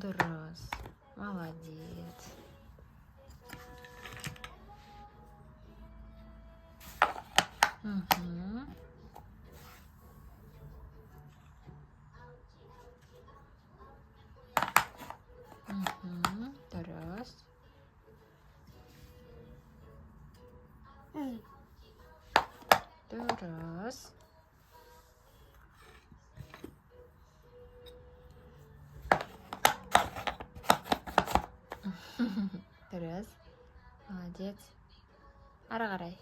Дұрыс. Молодец. Мгм. Мгм. Дұрыс. Дұрыс. Дұрыс. Молодец. Ары қарай.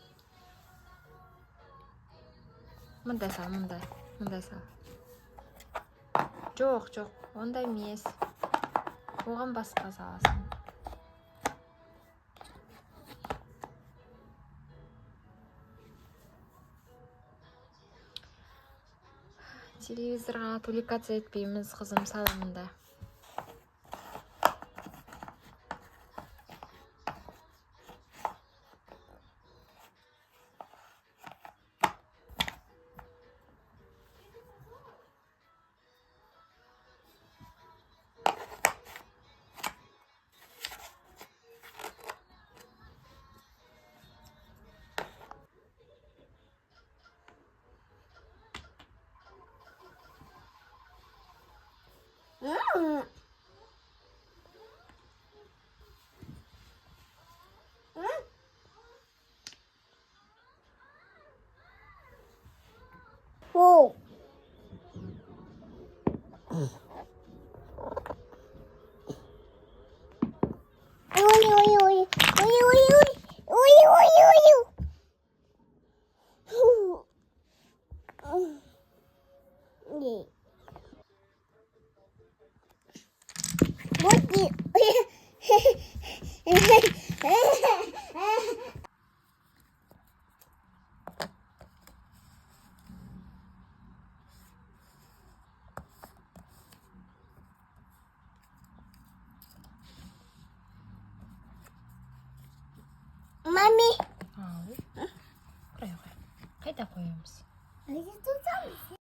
Мында сал, мында. Мында сал. Жоқ, жоқ. Ондай емес. Оған басқа саласың. Телевизорға отвлекаться етпейміз, қызым, сал мында. О. Ой-ой-ой. Ой-ой-ой. Ой-ой-ой. Ні. Вот ні. Мами. Ау. Қайда қоямыз? Қайда